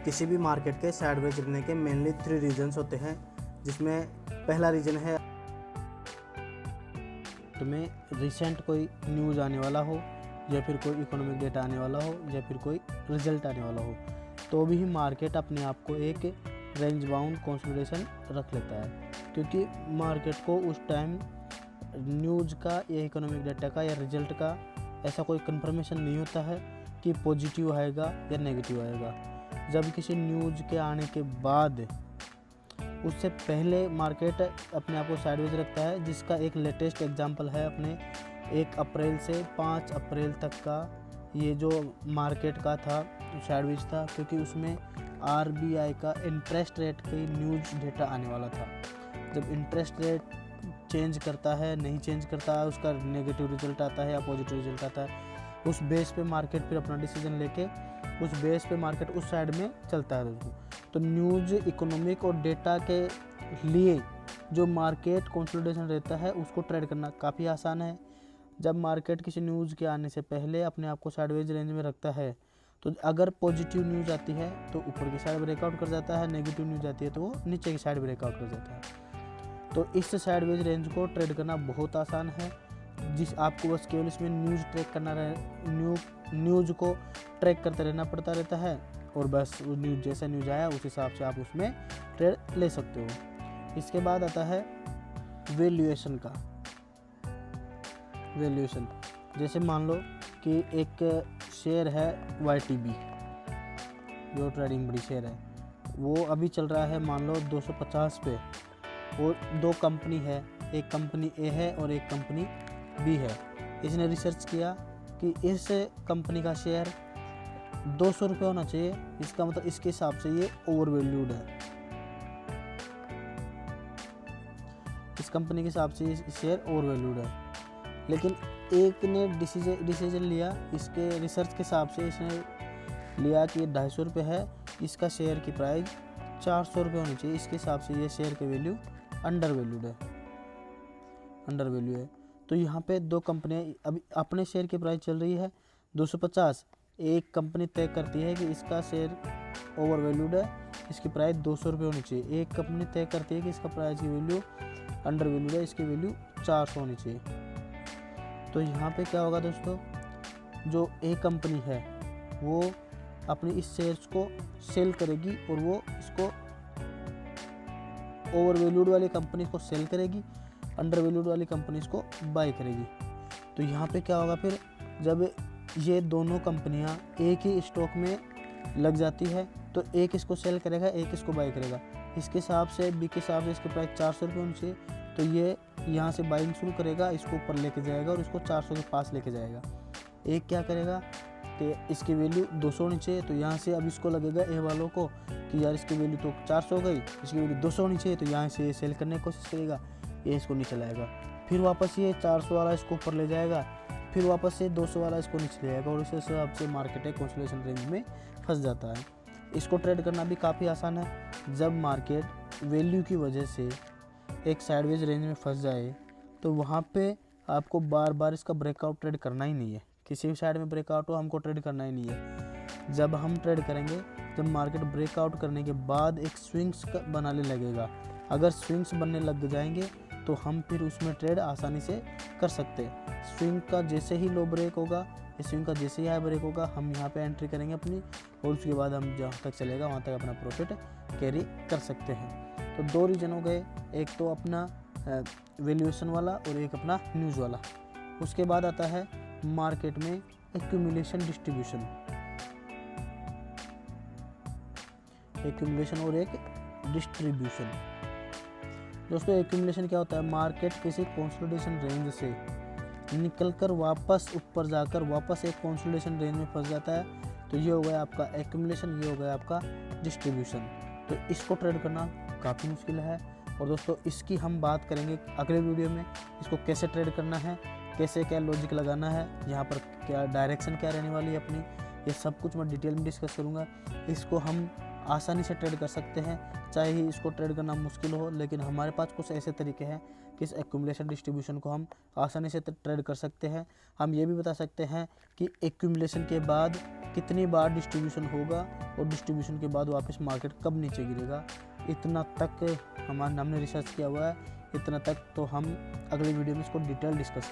किसी भी मार्केट के साइडवेज गिरने के मेनली 3 रीजंस होते हैं, जिसमें पहला रीज़न है में रिसेंट कोई न्यूज़ आने वाला हो, या फिर कोई इकोनॉमिक डेटा आने वाला हो, या फिर कोई रिजल्ट आने वाला हो, तो भी मार्केट अपने आप को एक रेंज बाउंड कंसोलिडेशन रख लेता है, क्योंकि मार्केट को उस टाइम न्यूज़ का या इकोनॉमिक डेटा का या रिजल्ट का ऐसा कोई कंफर्मेशन नहीं होता है कि पॉजिटिव आएगा या नेगेटिव आएगा। जब किसी न्यूज़ के आने के बाद उससे पहले मार्केट अपने आप को साइडवेज रखता है, जिसका एक लेटेस्ट एग्जांपल है अपने 1 अप्रैल से 5 अप्रैल तक का ये जो मार्केट का था साइडवेज था, क्योंकि उसमें आरबीआई का इंटरेस्ट रेट की न्यूज़ डेटा आने वाला था। जब इंटरेस्ट रेट चेंज करता है, नहीं चेंज करता है, उसका नेगेटिव रिजल्ट आता है या पॉजिटिव रिजल्ट आता है, उस बेस पे मार्केट फिर अपना डिसीजन लेके उस बेस पे मार्केट उस साइड में चलता है दोस्तों। तो न्यूज़, इकोनॉमिक और डेटा के लिए जो मार्केट कंसोलिडेशन रहता है उसको ट्रेड करना काफ़ी आसान है। जब मार्केट किसी न्यूज़ के आने से पहले अपने आप को साइडवेज रेंज में रखता है, तो अगर पॉजिटिव न्यूज़ आती है तो ऊपर की साइड ब्रेकआउट कर जाता है, नेगेटिव न्यूज़ आती है तो वो नीचे की साइड ब्रेकआउट कर जाता है। तो इस साइडवेज रेंज को ट्रेड करना बहुत आसान है, जिस आपको बस केवल इसमें न्यूज़ ट्रैक करना न्यूज़ को ट्रैक करते रहना पड़ता रहता है, और बस वो न्यूज़ जैसा न्यूज़ आया उस हिसाब से आप उसमें ट्रेड ले सकते हो। इसके बाद आता है वैल्यूएशन का। वैल्यूएशन जैसे मान लो कि एक शेयर है YTB, जो ट्रेडिंग बड़ी शेयर है, वो अभी चल रहा है मान लो 250 पे, और 2 कंपनी है, एक कंपनी A है और एक कंपनी B है। इसने रिसर्च किया कि इस कंपनी का शेयर 200 रुपये होना चाहिए, इसका मतलब इसके हिसाब से ये ओवर वैल्यूड है। इस कंपनी के हिसाब से ये शेयर ओवर वैल्यूड है। लेकिन एक ने डिसीजन लिया, इसके रिसर्च के हिसाब से इसने लिया कि ये 250 रुपये है, इसका शेयर की प्राइस 400 रुपये होनी चाहिए, इसके हिसाब से ये शेयर की वैल्यू अंडर वैल्यू है। तो यहाँ पे 2 कंपनियाँ अभी अपने शेयर की प्राइस चल रही है 250, एक कंपनी तय करती है कि इसका शेयर ओवर वैल्यूड है, इसकी प्राइस 200 रुपये होनी चाहिए। एक कंपनी तय करती है कि इसका प्राइस की वैल्यू अंडर वैल्यूड है, इसकी वैल्यू 400 होनी चाहिए। तो यहाँ पे क्या होगा दोस्तों, जो एक कंपनी है वो अपनी इस शेयर्स को सेल करेगी और वो इसको ओवर वैल्यूड वाली कंपनी को सेल करेगी, अंडर वैल्यूड वाली कंपनी को बाय करेगी। तो यहाँ पे क्या होगा फिर, जब ये दोनों कंपनियाँ एक ही स्टॉक में लग जाती है तो एक इसको सेल करेगा, एक इसको बाय करेगा। इसके हिसाब से बी के हिसाब से इसकी प्राइस 400 रुपये होनी चाहिए, तो ये यहाँ से बाइंग शुरू करेगा, इसको ऊपर लेके जाएगा और इसको 400 के पास लेके जाएगा। एक क्या करेगा कि इसकी वैल्यू 200 होनी चाहिए, तो यहाँ से अब इसको लगेगा ए वालों को कि यार इसकी वैल्यू तो 400 हो गई, इसकी वैल्यू 200 होनी चाहिए, तो यहाँ से ये सेल करने की कोशिश करेगा, ये इसको नीचे लाएगा। फिर वापस ये 400 वाला इसको ऊपर ले जाएगा, फिर वापस से 200 वाला इसको नीचे ले जाएगा, और इस हिसाब से मार्केट एक कंसोलिडेशन रेंज में फंस जाता है। इसको ट्रेड करना भी काफ़ी आसान है। जब मार्केट वैल्यू की वजह से एक साइडवेज रेंज में फंस जाए तो वहाँ पे आपको बार बार इसका ब्रेकआउट ट्रेड करना ही नहीं है। किसी भी साइड में ब्रेकआउट हो, हमको ट्रेड करना ही नहीं है। जब हम ट्रेड करेंगे, जब मार्केट ब्रेकआउट करने के बाद एक स्विंग्स बनाने लगेगा, अगर स्विंग्स बनने लग जाएंगे तो हम फिर उसमें ट्रेड आसानी से कर सकते हैं। स्विंग का जैसे ही लो ब्रेक होगा, स्विंग का जैसे ही हाई ब्रेक होगा, हम यहाँ पे एंट्री करेंगे अपनी, और उसके बाद हम जहाँ तक चलेगा वहाँ तक अपना प्रॉफिट कैरी कर सकते हैं। तो 2 रीजन हो गए, एक तो अपना वैल्यूएशन वाला और एक अपना न्यूज़ वाला। उसके बाद आता है मार्केट में एक्यूमुलेशन डिस्ट्रीब्यूशन, एक्यूमुलेशन और एक डिस्ट्रीब्यूशन। दोस्तों एक्यूमुलेशन क्या होता है, मार्केट किसी कंसोलिडेशन रेंज से निकलकर वापस ऊपर जाकर वापस एक कंसोलिडेशन रेंज में फंस जाता है, तो ये हो गया आपका एक्यूमुलेशन, ये हो गया आपका डिस्ट्रीब्यूशन। तो इसको ट्रेड करना काफ़ी मुश्किल है, और दोस्तों इसकी हम बात करेंगे अगले वीडियो में, इसको कैसे ट्रेड करना है, कैसे क्या लॉजिक लगाना है, यहाँ पर क्या डायरेक्शन क्या रहने वाली है अपनी, ये सब कुछ मैं डिटेल में डिस्कस करूँगा। इसको हम आसानी से ट्रेड कर सकते हैं, चाहे ही इसको ट्रेड करना मुश्किल हो, लेकिन हमारे पास कुछ ऐसे तरीके हैं कि इस एक्यूमुलेशन डिस्ट्रीब्यूशन को हम आसानी से ट्रेड कर सकते हैं। हम ये भी बता सकते हैं कि एक्यूमुलेशन के बाद कितनी बार डिस्ट्रीब्यूशन होगा और डिस्ट्रीब्यूशन के बाद वापस मार्केट कब नीचे गिरेगा, इतना तक हमने रिसर्च किया हुआ है। इतना तक तो हम अगले वीडियो में इसको डिटेल डिस्कस